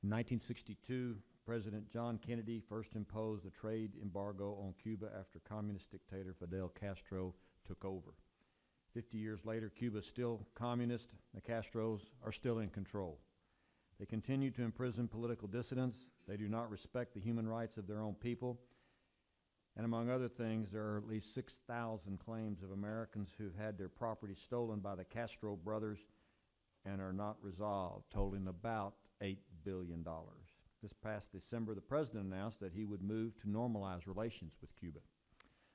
In 1962, President John Kennedy first imposed a trade embargo on Cuba after communist dictator Fidel Castro took over. 50 years later, Cuba is still communist. The Castros are still in control. They continue to imprison political dissidents. They do not respect the human rights of their own people. And among other things, there are at least 6,000 claims of Americans who've had their property stolen by the Castro brothers and are not resolved, totaling about $8 billion. This past December, the president announced that he would move to normalize relations with Cuba.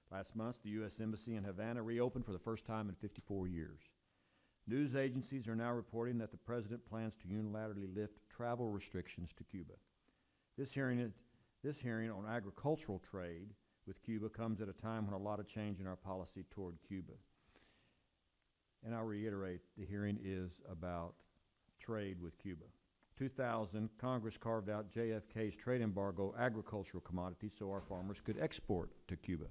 Last month, the U.S. Embassy in Havana reopened for the first time in 54 years. News agencies are now reporting that the president plans to unilaterally lift travel restrictions to Cuba. This hearing on agricultural trade with Cuba comes at a time when a lot of change in our policy toward Cuba. And I'll reiterate, the hearing is about trade with Cuba. 2000, Congress carved out JFK's trade embargo agricultural commodities so our farmers could export to Cuba.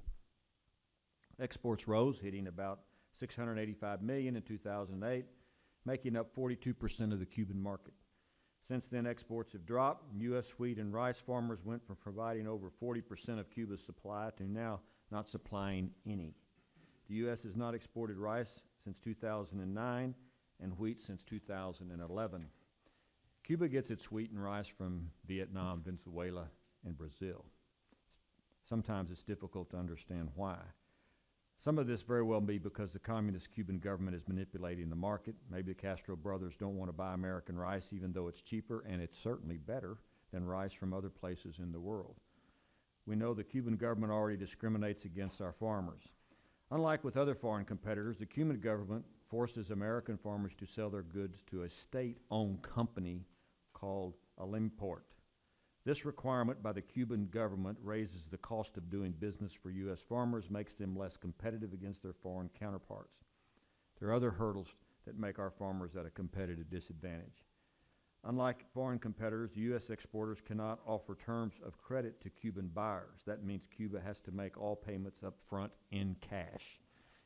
Exports rose, hitting about $685 million in 2008, making up 42% of the Cuban market. Since then, exports have dropped. U.S. wheat and rice farmers went from providing over 40% of Cuba's supply to now not supplying any. The U.S. has not exported rice since 2009 and wheat since 2011. Cuba gets its wheat and rice from Vietnam, Venezuela, and Brazil. Sometimes it's difficult to understand why. Some of this very well may be because the communist Cuban government is manipulating the market. Maybe the Castro brothers don't want to buy American rice even though it's cheaper, and it's certainly better than rice from other places in the world. We know the Cuban government already discriminates against our farmers. Unlike with other foreign competitors, the Cuban government forces American farmers to sell their goods to a state-owned company called Alimport. This requirement by the Cuban government raises the cost of doing business for U.S. farmers, makes them less competitive against their foreign counterparts. There are other hurdles that make our farmers at a competitive disadvantage. Unlike foreign competitors, the U.S. exporters cannot offer terms of credit to Cuban buyers. That means Cuba has to make all payments up front in cash.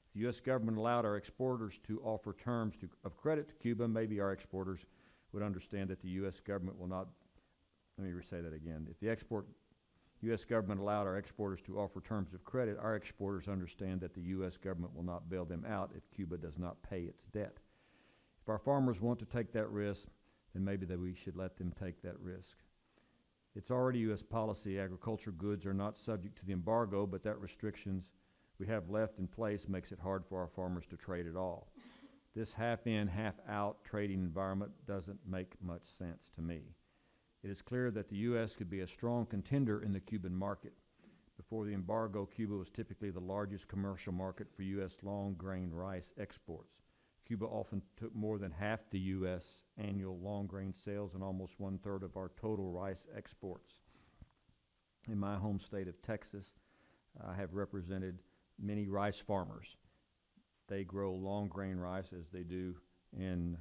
If the U.S. government allowed our exporters to offer terms of credit to Cuba, maybe our exporters would understand that the U.S. government will not. Let me re-say that again. If the U.S. government allowed our exporters to offer terms of credit, our exporters understand that the U.S. government will not bail them out if Cuba does not pay its debt. If our farmers want to take that risk, then maybe that we should let them take that risk. It's already U.S. policy. Agricultural goods are not subject to the embargo, but that restrictions we have left in place makes it hard for our farmers to trade at all. This half-in, half-out trading environment doesn't make much sense to me. It is clear that the U.S. could be a strong contender in the Cuban market. Before the embargo, Cuba was typically the largest commercial market for U.S. long-grain rice exports. Cuba often took more than half the U.S. annual long-grain sales and almost one-third of our total rice exports. In my home state of Texas, I have represented many rice farmers. They grow long-grain rice as they do in,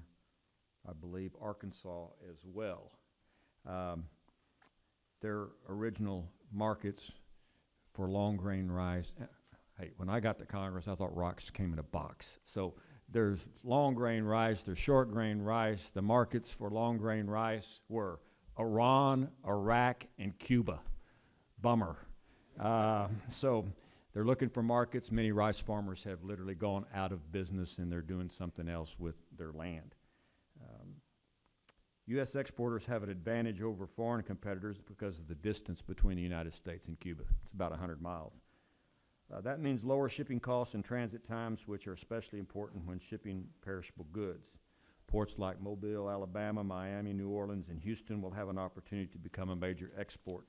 I believe, Arkansas as well. Their original markets for long-grain rice, hey, when I got to Congress, I thought rocks came in a box. So there's long-grain rice, there's short-grain rice. The markets for long-grain rice were Iran, Iraq, and Cuba. Bummer. So they're looking for markets. Many rice farmers have literally gone out of business, and they're doing something else with their land. U.S. exporters have an advantage over foreign competitors because of the distance between the United States and Cuba. It's about 100 miles. That means lower shipping costs and transit times, which are especially important when shipping perishable goods. Ports like Mobile, Alabama, Miami, New Orleans, and Houston will have an opportunity to become a major export.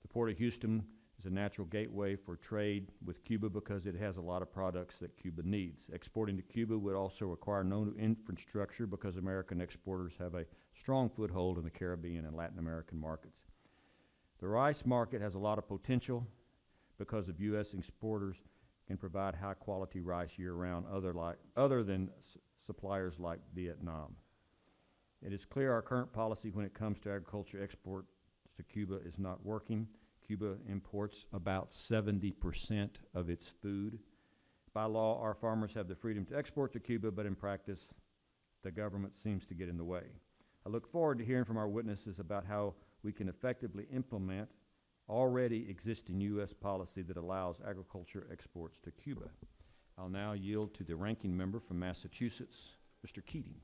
The Port of Houston is a natural gateway for trade with Cuba because it has a lot of products that Cuba needs. Exporting to Cuba would also require no new infrastructure because American exporters have a strong foothold in the Caribbean and Latin American markets. The rice market has a lot of potential because of U.S. exporters can provide high-quality rice year-round other than suppliers like Vietnam. It is clear our current policy when it comes to agriculture exports to Cuba is not working. Cuba imports about 70% of its food. By law, our farmers have the freedom to export to Cuba, but in practice, the government seems to get in the way. I look forward to hearing from our witnesses about how we can effectively implement already existing U.S. policy that allows agriculture exports to Cuba. I'll now yield to the ranking member from Massachusetts, Mr. Keating.